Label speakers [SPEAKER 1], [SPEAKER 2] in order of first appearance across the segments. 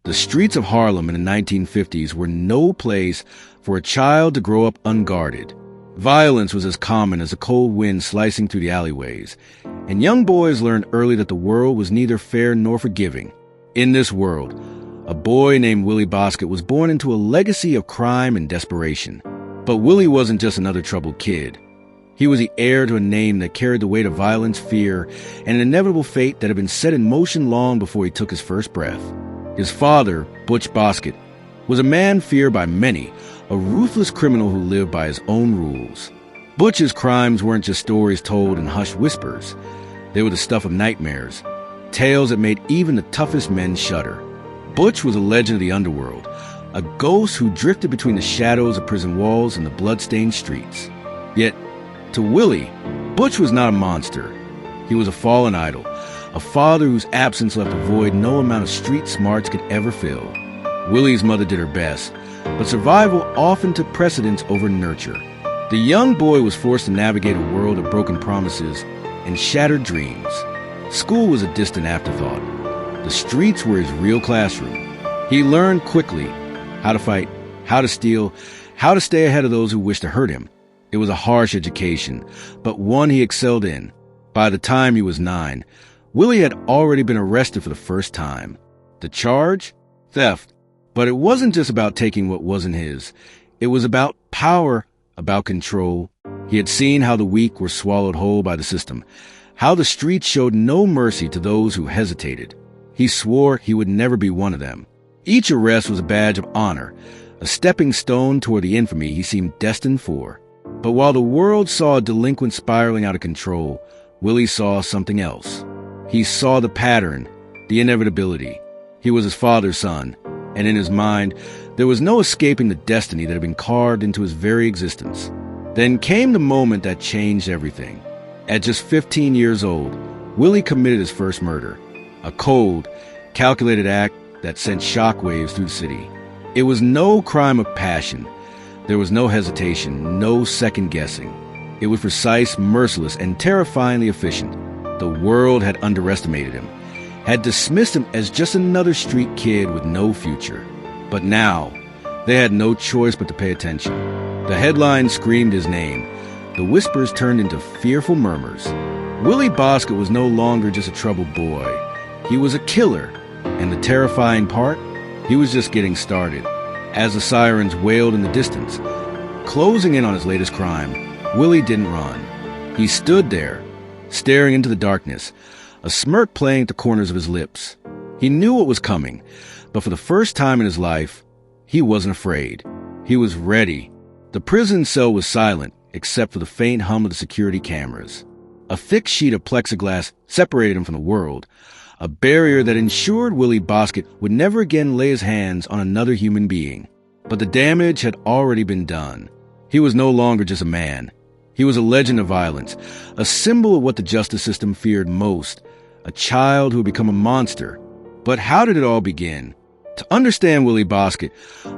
[SPEAKER 1] The streets of Harlem in the 1950s were no place for a child to grow up unguarded. Violence was as common as a cold wind slicing through the alleyways, and young boys learned early that the world was neither fair nor forgiving. In this world, a boy named Willie Bosket was born into a legacy of crime and desperation. But Willie wasn't just another troubled kid. He was the heir to a name that carried the weight of violence, fear, and an inevitable fate that had been set in motion long before he took his first breath. His father, Butch Bosket, was a man feared by many, a ruthless criminal who lived by his own rules. Butch's crimes weren't just stories told in hushed whispers. They were the stuff of nightmares, tales that made even the toughest men shudder. Butch was a legend of the underworld, a ghost who drifted between the shadows of prison walls and the blood-stained streets. Yet, to Willie, Butch was not a monster. He was a fallen idol, a father whose absence left a void no amount of street smarts could ever fill. Willie's mother did her best, but survival often took precedence over nurture. The young boy was forced to navigate a world of broken promises and shattered dreams. School was a distant afterthought. The streets were his real classroom. He learned quickly how to fight, how to steal, how to stay ahead of those who wished to hurt him. It was a harsh education, but one he excelled in. By the time he was 9, Willie had already been arrested for the first time. The charge? Theft. But it wasn't just about taking what wasn't his. It was about power, about control. He had seen how the weak were swallowed whole by the system, how the streets showed no mercy to those who hesitated. He swore he would never be one of them. Each arrest was a badge of honor, a stepping stone toward the infamy he seemed destined for. But while the world saw a delinquent spiraling out of control, Willie saw something else. He saw the pattern, the inevitability. He was his father's son, and in his mind, there was no escaping the destiny that had been carved into his very existence. Then came the moment that changed everything. At just 15 years old, Willie committed his first murder, a cold, calculated act that sent shockwaves through the city. It was no crime of passion. There was no hesitation, no second guessing. It was precise, merciless, and terrifyingly efficient. The world had underestimated him, had dismissed him as just another street kid with no future. But now, they had no choice but to pay attention. The headlines screamed his name. The whispers turned into fearful murmurs. Willie Bosket was no longer just a troubled boy. He was a killer. And the terrifying part? He was just getting started. As the sirens wailed in the distance, closing in on his latest crime, Willie didn't run. He stood there, staring into the darkness, a smirk playing at the corners of his lips. He knew what was coming, but for the first time in his life, he wasn't afraid. He was ready. The prison cell was silent, except for the faint hum of the security cameras. A thick sheet of plexiglass separated him from the world, a barrier that ensured Willie Bosket would never again lay his hands on another human being. But the damage had already been done. He was no longer just a man. He was a legend of violence, a symbol of what the justice system feared most, a child who had become a monster. But how did it all begin? To understand Willie Bosket,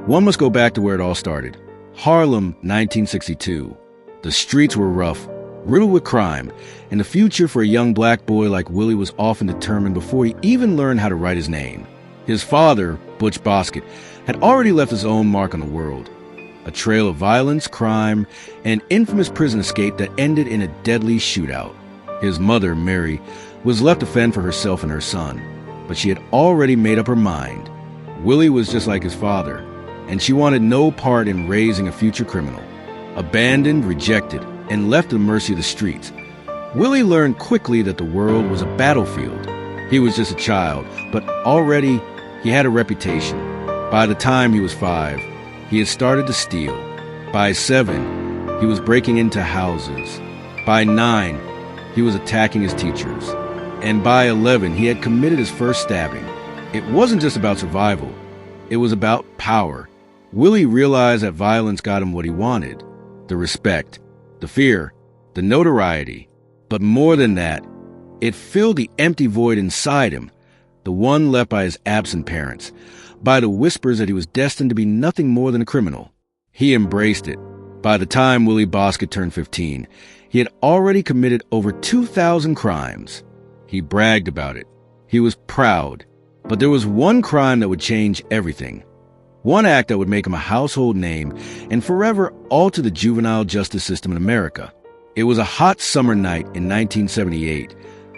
[SPEAKER 1] one must go back to where it all started. Harlem, 1962. The streets were rough, riddled with crime, and the future for a young black boy like Willie was often determined before he even learned how to write his name. His father, Butch Bosket, had already left his own mark on the world. A trail of violence, crime, and an infamous prison escape that ended in a deadly shootout. His mother, Mary, was left to fend for herself and her son, but she had already made up her mind. Willie was just like his father, and she wanted no part in raising a future criminal. Abandoned, rejected, and left to the mercy of the streets, Willie learned quickly that the world was a battlefield. He was just a child, but already he had a reputation. By the time he was 5, he had started to steal. By 7, he was breaking into houses. By 9, he was attacking his teachers. And by 11, he had committed his first stabbing. It wasn't just about survival. It was about power. Willie realized that violence got him what he wanted. The respect, the fear, the notoriety. But more than that, it filled the empty void inside him, the one left by his absent parents, by the whispers that he was destined to be nothing more than a criminal. He embraced it. By the time Willie Bosket turned 15, he had already committed over 2,000 crimes. He bragged about it. He was proud. But there was one crime that would change everything. One act that would make him a household name and forever alter the juvenile justice system in America. It was a hot summer night in 1978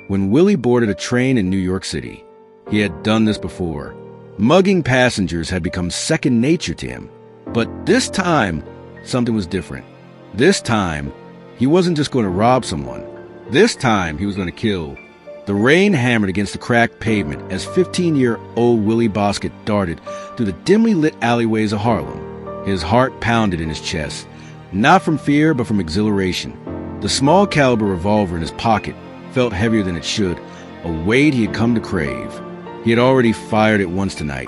[SPEAKER 1] when Willie boarded a train in New York City. He had done this before. Mugging passengers had become second nature to him. But this time, something was different. This time, he wasn't just going to rob someone. This time, he was going to kill. The rain hammered against the cracked pavement as 15-year-old Willie Bosket darted through the dimly lit alleyways of Harlem. His heart pounded in his chest, not from fear but from exhilaration. The small caliber revolver in his pocket felt heavier than it should, a weight he had come to crave. He had already fired it once tonight,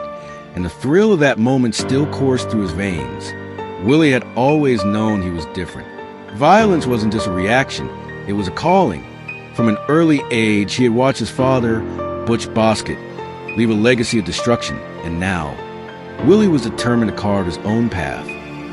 [SPEAKER 1] and the thrill of that moment still coursed through his veins. Willie had always known he was different. Violence wasn't just a reaction, it was a calling. From an early age, he had watched his father, Butch Bosket, leave a legacy of destruction, and now, Willie was determined to carve his own path.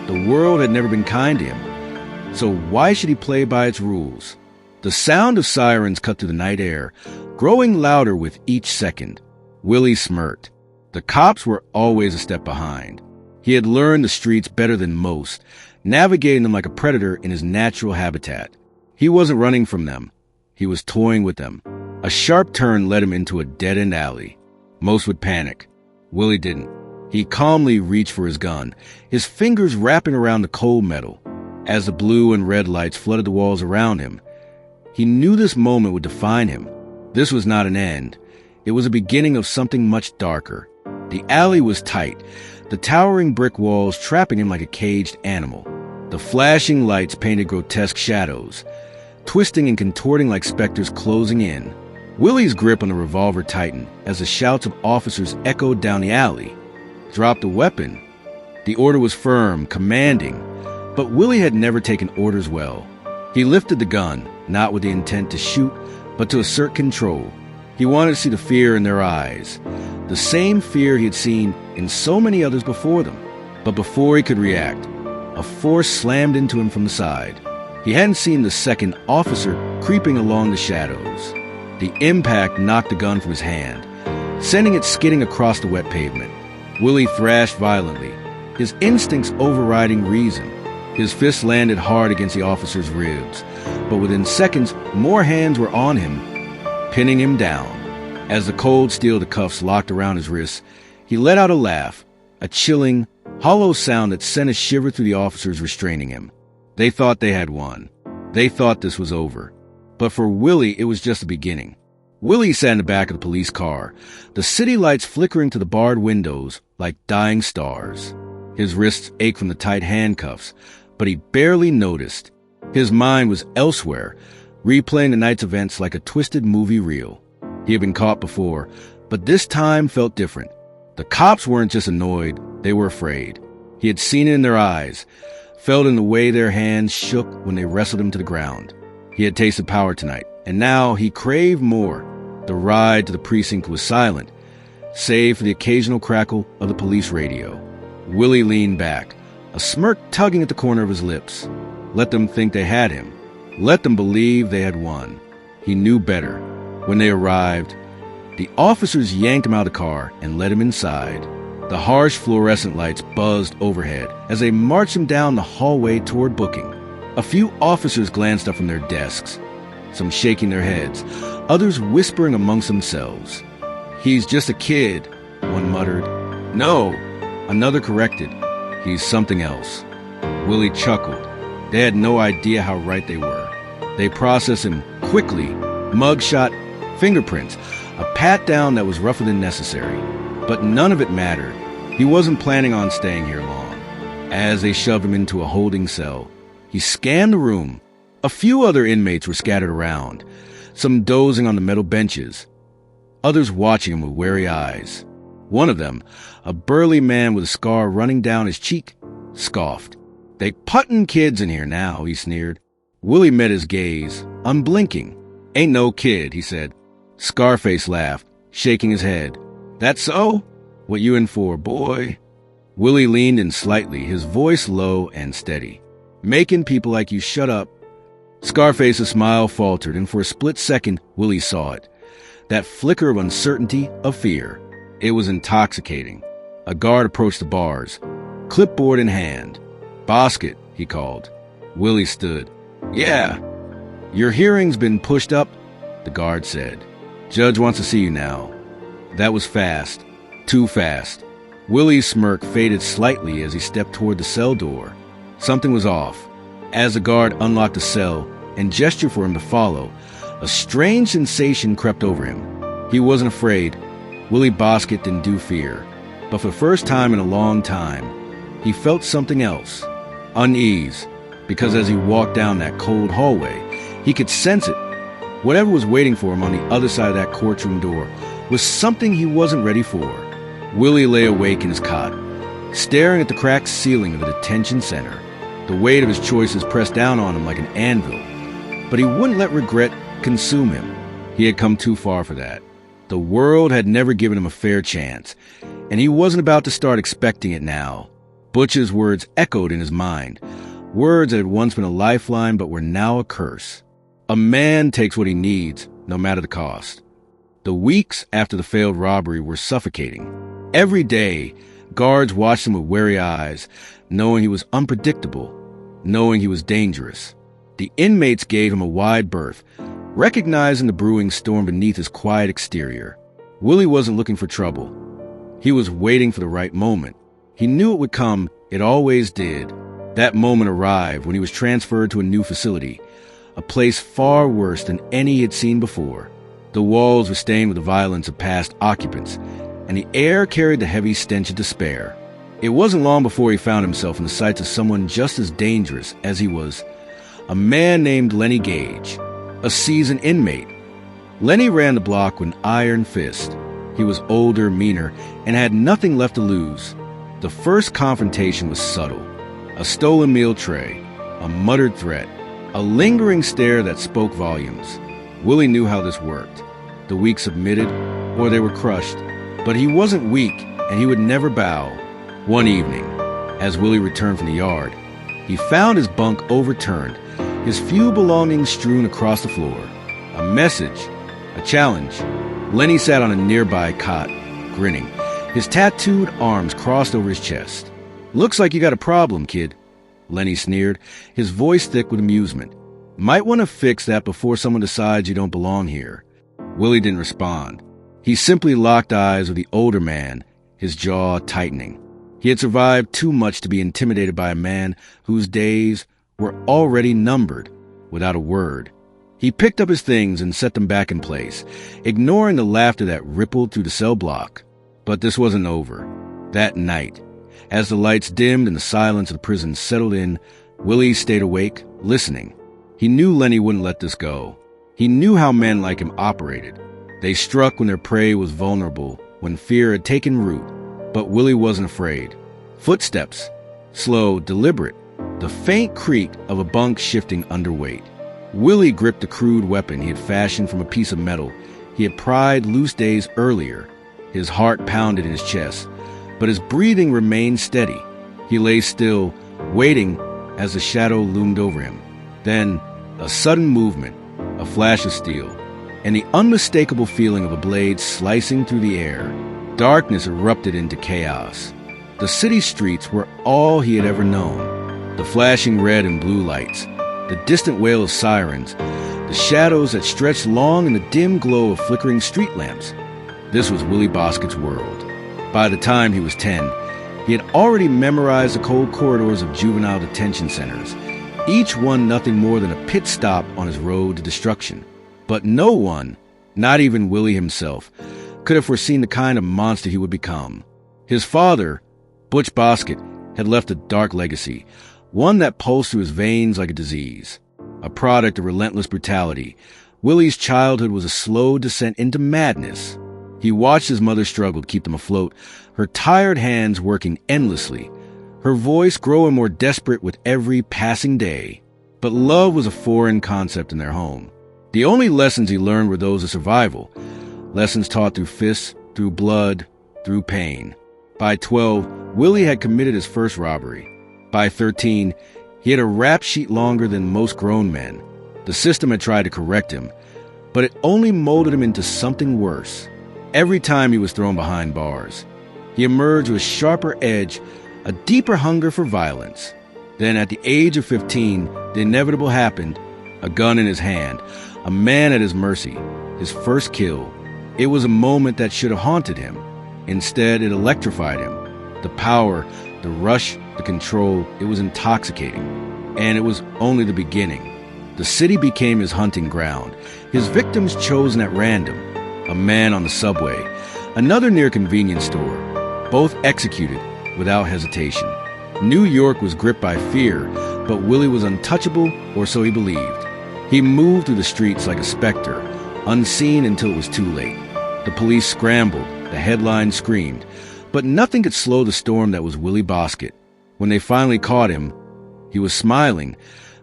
[SPEAKER 1] The world had never been kind to him, so why should he play by its rules? The sound of sirens cut through the night air, growing louder with each second. Willie smirked. The cops were always a step behind. He had learned the streets better than most, navigating them like a predator in his natural habitat. He wasn't running from them. He was toying with them. A sharp turn led him into a dead-end alley. Most would panic. Willie didn't. He calmly reached for his gun, his fingers wrapping around the cold metal. As the blue and red lights flooded the walls around him, he knew this moment would define him. This was not an end. It was a beginning of something much darker. The alley was tight, the towering brick walls trapping him like a caged animal. The flashing lights painted grotesque shadows, twisting and contorting like specters closing in. Willie's grip on the revolver tightened as the shouts of officers echoed down the alley. Drop the weapon. The order was firm, commanding, but Willie had never taken orders well. He lifted the gun, not with the intent to shoot, but to assert control. He wanted to see the fear in their eyes, the same fear he had seen in so many others before them. But before he could react, a force slammed into him from the side. He hadn't seen the second officer creeping along the shadows. The impact knocked the gun from his hand, sending it skidding across the wet pavement. Willie thrashed violently, his instincts overriding reason. His fist landed hard against the officer's ribs, but within seconds, more hands were on him, pinning him down. As the cold steel of the cuffs locked around his wrists, he let out a laugh, a chilling, hollow sound that sent a shiver through the officers restraining him. They thought they had won. They thought this was over. But for Willie, it was just the beginning. Willie sat in the back of the police car, the city lights flickering to the barred windows like dying stars. His wrists ached from the tight handcuffs, but he barely noticed. His mind was elsewhere, replaying the night's events like a twisted movie reel. He had been caught before, but this time felt different. The cops weren't just annoyed, they were afraid. He had seen it in their eyes, felt in the way their hands shook when they wrestled him to the ground. He had tasted power tonight, and now he craved more. The ride to the precinct was silent, save for the occasional crackle of the police radio. Willie leaned back, a smirk tugging at the corner of his lips. Let them think they had him. Let them believe they had won. He knew better. When they arrived, the officers yanked him out of the car and led him inside. The harsh fluorescent lights buzzed overhead as they marched him down the hallway toward booking. A few officers glanced up from their desks, some shaking their heads, others whispering amongst themselves. "He's just a kid," one muttered. "No," another corrected. "He's something else." Willie chuckled. They had no idea how right they were. They processed him quickly, mugshot, fingerprints, a pat-down that was rougher than necessary. But none of it mattered. He wasn't planning on staying here long. As they shoved him into a holding cell, he scanned the room. A few other inmates were scattered around, some dozing on the metal benches, others watching him with wary eyes. One of them, a burly man with a scar running down his cheek, scoffed. "They puttin' kids in here now," he sneered. Willie met his gaze, unblinking. "Ain't no kid," he said. Scarface laughed, shaking his head. "That so? What you in for, boy?" Willie leaned in slightly, his voice low and steady. "Making people like you shut up." Scarface's smile faltered, and for a split second, Willie saw it. That flicker of uncertainty, of fear. It was intoxicating. A guard approached the bars, clipboard in hand. "Bosket," he called. Willie stood. "Yeah." "Your hearing's been pushed up," the guard said. "Judge wants to see you now." That was fast. Too fast. Willie's smirk faded slightly as he stepped toward the cell door. Something was off. As the guard unlocked the cell and gestured for him to follow, a strange sensation crept over him. He wasn't afraid. Willie Bosket didn't do fear. But for the first time in a long time, he felt something else. Unease. Because as he walked down that cold hallway, he could sense it. Whatever was waiting for him on the other side of that courtroom door was something he wasn't ready for. Willie lay awake in his cot, staring at the cracked ceiling of the detention center. The weight of his choices pressed down on him like an anvil, but he wouldn't let regret consume him. He had come too far for that. The world had never given him a fair chance, and he wasn't about to start expecting it now. Butch's words echoed in his mind, words that had once been a lifeline but were now a curse. A man takes what he needs, no matter the cost. The weeks after the failed robbery were suffocating. Every day, guards watched him with wary eyes, knowing he was unpredictable, knowing he was dangerous. The inmates gave him a wide berth, recognizing the brewing storm beneath his quiet exterior. Willie wasn't looking for trouble. He was waiting for the right moment. He knew it would come. It always did. That moment arrived when he was transferred to a new facility, a place far worse than any he had seen before. The walls were stained with the violence of past occupants, and the air carried the heavy stench of despair. It wasn't long before he found himself in the sights of someone just as dangerous as he was. A man named Lenny Gage, a seasoned inmate. Lenny ran the block with an iron fist. He was older, meaner, and had nothing left to lose. The first confrontation was subtle. A stolen meal tray, a muttered threat, a lingering stare that spoke volumes. Willie knew how this worked. The weak submitted, or they were crushed. But he wasn't weak, and he would never bow. One evening, as Willie returned from the yard, he found his bunk overturned, his few belongings strewn across the floor. A message, a challenge. Lenny sat on a nearby cot, grinning, his tattooed arms crossed over his chest. "Looks like you got a problem, kid," Lenny sneered, his voice thick with amusement. "Might want to fix that before someone decides you don't belong here." Willie didn't respond. He simply locked eyes with the older man, his jaw tightening. He had survived too much to be intimidated by a man whose days were already numbered. Without a word, he picked up his things and set them back in place, ignoring the laughter that rippled through the cell block. But this wasn't over. That night, as the lights dimmed and the silence of the prison settled in, Willie stayed awake, listening. He knew Lenny wouldn't let this go. He knew how men like him operated. They struck when their prey was vulnerable, when fear had taken root. But Willie wasn't afraid. Footsteps, slow, deliberate, the faint creak of a bunk shifting underweight. Willie gripped the crude weapon he had fashioned from a piece of metal he had pried loose days earlier. His heart pounded in his chest, but his breathing remained steady. He lay still, waiting as the shadow loomed over him. Then, a sudden movement, a flash of steel, and the unmistakable feeling of a blade slicing through the air. Darkness erupted into chaos. The city streets were all he had ever known. The flashing red and blue lights, the distant wail of sirens, the shadows that stretched long in the dim glow of flickering street lamps. This was Willie Bosket's world. By the time he was 10, he had already memorized the cold corridors of juvenile detention centers, each one nothing more than a pit stop on his road to destruction. But no one, not even Willie himself, could have foreseen the kind of monster he would become. His father, Butch Bosket, had left a dark legacy, one that pulsed through his veins like a disease. A product of relentless brutality, Willie's childhood was a slow descent into madness. He watched his mother struggle to keep them afloat, her tired hands working endlessly, her voice growing more desperate with every passing day. But love was a foreign concept in their home. The only lessons he learned were those of survival, lessons taught through fists, through blood, through pain. By 12, Willie had committed his first robbery. By 13, he had a rap sheet longer than most grown men. The system had tried to correct him, but it only molded him into something worse. every time he was thrown behind bars. He emerged with a sharper edge, a deeper hunger for violence. Then at the age of 15, the inevitable happened, a gun in his hand, a man at his mercy, his first kill. It was a moment that should have haunted him. Instead, it electrified him. The power, the rush, the control, it was intoxicating. And it was only the beginning. The city became his hunting ground, his victims chosen at random. A man on the subway, another near a convenience store, both executed without hesitation. New York was gripped by fear, but Willie was untouchable, or so he believed. He moved through the streets like a specter, unseen until it was too late. The police scrambled, the headlines screamed, but nothing could slow the storm that was Willie Bosket. When they finally caught him, he was smiling,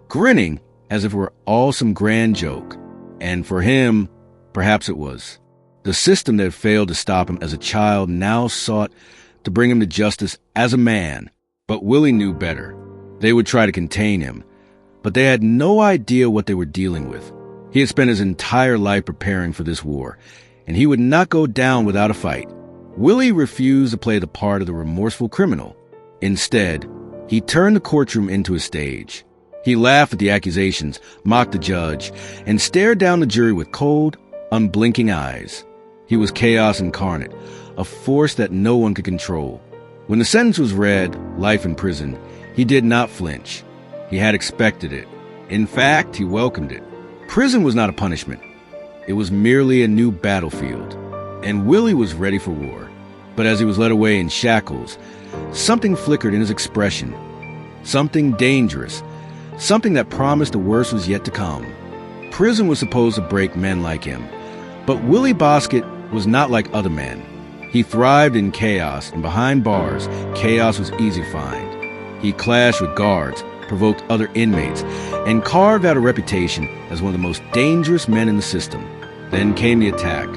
[SPEAKER 1] grinning as if it were all some grand joke. And for him, perhaps it was. The system that had failed to stop him as a child now sought to bring him to justice as a man. But Willie knew better. They would try to contain him, but they had no idea what they were dealing with. He had spent his entire life preparing for this war, and he would not go down without a fight. Willie refused to play the part of the remorseful criminal. Instead, he turned the courtroom into a stage. He laughed at the accusations, mocked the judge, and stared down the jury with cold, unblinking eyes. He was chaos incarnate, a force that no one could control. When the sentence was read, life in prison, he did not flinch. He had expected it. In fact, he welcomed it. Prison was not a punishment. It was merely a new battlefield. And Willie was ready for war. But as he was led away in shackles, something flickered in his expression. Something dangerous. Something that promised the worst was yet to come. Prison was supposed to break men like him. But Willie Bosket was not like other men. He thrived in chaos, and behind bars, chaos was easy to find. He clashed with guards, provoked other inmates, and carved out a reputation as one of the most dangerous men in the system. Then came the attack.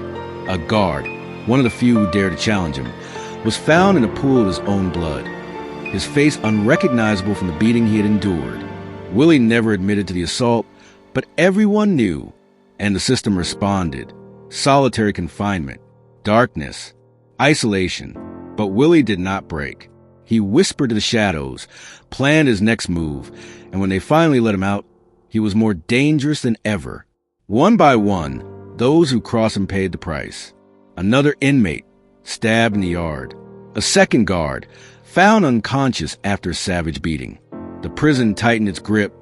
[SPEAKER 1] A guard, one of the few who dared to challenge him, was found in a pool of his own blood, his face unrecognizable from the beating he had endured. Willie never admitted to the assault, but everyone knew, and the system responded. Solitary confinement, darkness, isolation. But Willie did not break. He whispered to the shadows, planned his next move, and when they finally let him out, he was more dangerous than ever. One by one, those who crossed him paid the price. Another inmate, stabbed in the yard. A second guard, found unconscious after a savage beating. The prison tightened its grip,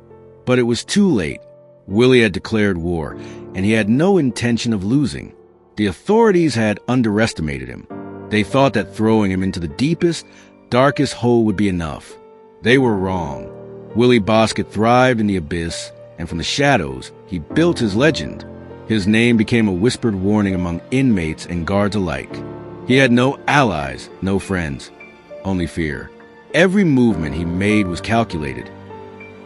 [SPEAKER 1] but it was too late. Willie had declared war, and he had no intention of losing. The authorities had underestimated him. They thought that throwing him into the deepest, darkest hole would be enough. They were wrong. Willie Bosket thrived in the abyss, and from the shadows, he built his legend. His name became a whispered warning among inmates and guards alike. He had no allies, no friends, only fear. Every movement he made was calculated.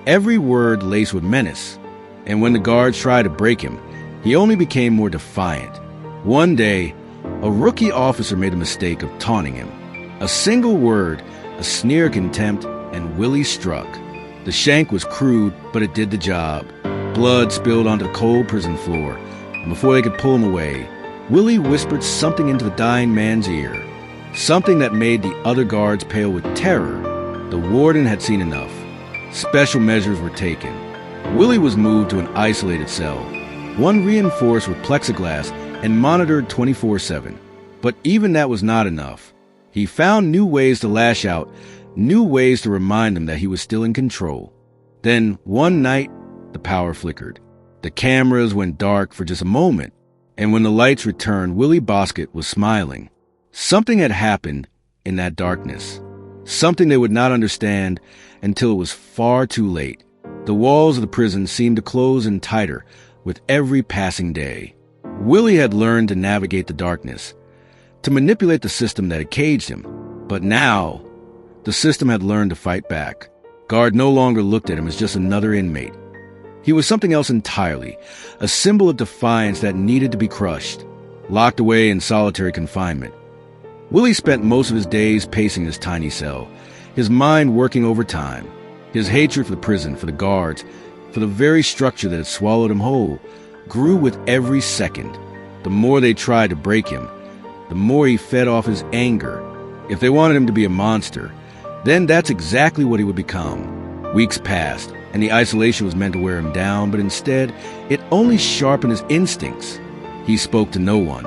[SPEAKER 1] Every word laced with menace. And when the guards tried to break him, he only became more defiant. One day, a rookie officer made a mistake of taunting him. A single word, a sneer of contempt, and Willie struck. The shank was crude, but it did the job. Blood spilled onto the cold prison floor, and before they could pull him away, Willie whispered something into the dying man's ear. Something that made the other guards pale with terror. The warden had seen enough. Special measures were taken. Willie was moved to an isolated cell, one reinforced with plexiglass and monitored 24/7. But even that was not enough. He found new ways to lash out, new ways to remind them that he was still in control. Then, one night, the power flickered. The cameras went dark for just a moment, and when the lights returned, Willie Bosket was smiling. Something had happened in that darkness. Something they would not understand until it was far too late. The walls of the prison seemed to close in tighter with every passing day. Willie had learned to navigate the darkness, to manipulate the system that had caged him. But now, the system had learned to fight back. Guard no longer looked at him as just another inmate. He was something else entirely, a symbol of defiance that needed to be crushed, locked away in solitary confinement. Willie spent most of his days pacing his tiny cell, his mind working overtime. His hatred for the prison, for the guards, for the very structure that had swallowed him whole, grew with every second. The more they tried to break him, the more he fed off his anger. If they wanted him to be a monster, then that's exactly what he would become. Weeks passed, and the isolation was meant to wear him down, but instead, it only sharpened his instincts. He spoke to no one,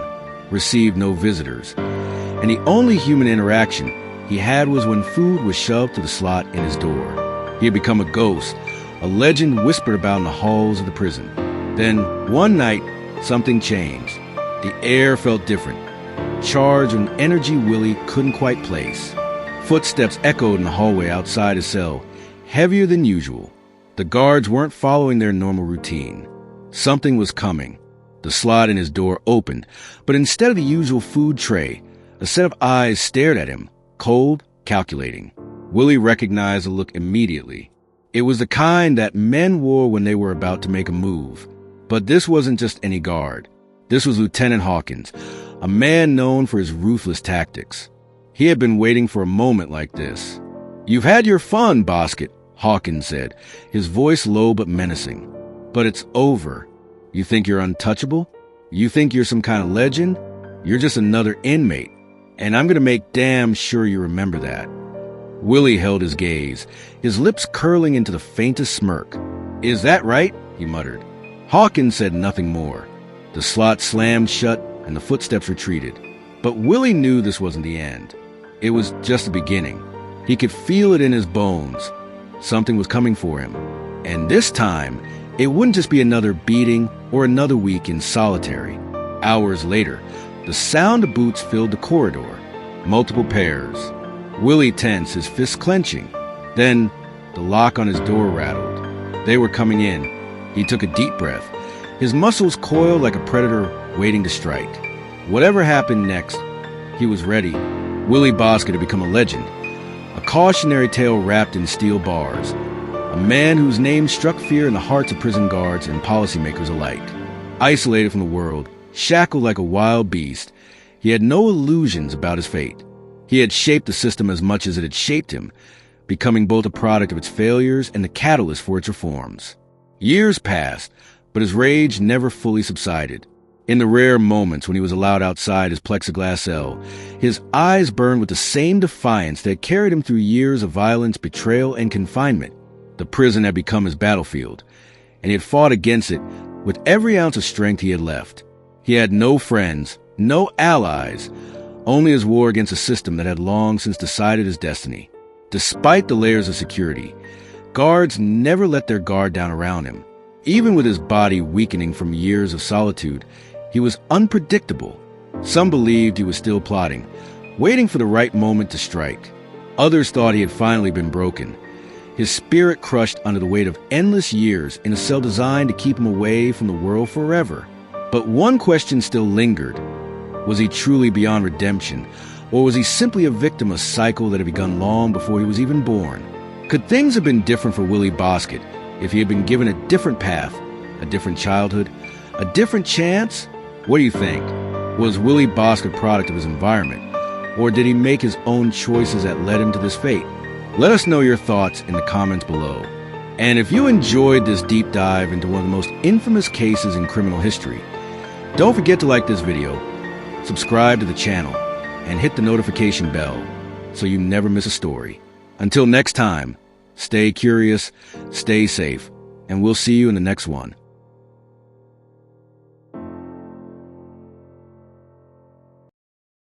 [SPEAKER 1] received no visitors, and the only human interaction he had was when food was shoved to the slot in his door. He had become a ghost, a legend whispered about in the halls of the prison. Then, one night, something changed. The air felt different, charged with an energy Willie couldn't quite place. Footsteps echoed in the hallway outside his cell, heavier than usual. The guards weren't following their normal routine. Something was coming. The slot in his door opened, but instead of the usual food tray, a set of eyes stared at him, cold, calculating. Willie recognized the look immediately. It was the kind that men wore when they were about to make a move. But this wasn't just any guard. This was Lieutenant Hawkins, a man known for his ruthless tactics. He had been waiting for a moment like this. "You've had your fun, Bosket," Hawkins said, his voice low but menacing. "But it's over. You think you're untouchable? You think you're some kind of legend? You're just another inmate, and I'm going to make damn sure you remember that." Willie held his gaze, his lips curling into the faintest smirk. "Is that right?" he muttered. Hawkins said nothing more. The slot slammed shut and the footsteps retreated. But Willie knew this wasn't the end. It was just the beginning. He could feel it in his bones. Something was coming for him. And this time, it wouldn't just be another beating or another week in solitary. Hours later, the sound of boots filled the corridor. Multiple pairs. Willie tensed, his fists clenching. Then, the lock on his door rattled. They were coming in. He took a deep breath. His muscles coiled like a predator waiting to strike. Whatever happened next, he was ready. Willie Bosket had become a legend. A cautionary tale wrapped in steel bars. A man whose name struck fear in the hearts of prison guards and policymakers alike. Isolated from the world, shackled like a wild beast, he had no illusions about his fate. He had shaped the system as much as it had shaped him, becoming both a product of its failures and the catalyst for its reforms. Years passed, but his rage never fully subsided. In the rare moments when he was allowed outside his plexiglass cell, his eyes burned with the same defiance that carried him through years of violence, betrayal, and confinement. The prison had become his battlefield, and he had fought against it with every ounce of strength he had left. He had no friends, no allies, only his war against a system that had long since decided his destiny. Despite the layers of security, guards never let their guard down around him. Even with his body weakening from years of solitude, he was unpredictable. Some believed he was still plotting, waiting for the right moment to strike. Others thought he had finally been broken, his spirit crushed under the weight of endless years in a cell designed to keep him away from the world forever. But one question still lingered. Was he truly beyond redemption, or was he simply a victim of a cycle that had begun long before he was even born? Could things have been different for Willie Bosket if he had been given a different path, a different childhood, a different chance? What do you think? Was Willie Bosket a product of his environment, or did he make his own choices that led him to this fate? Let us know your thoughts in the comments below. And if you enjoyed this deep dive into one of the most infamous cases in criminal history, don't forget to like this video, subscribe to the channel, and hit the notification bell so you never miss a story. Until next time, stay curious, stay safe, and we'll see you in the next one.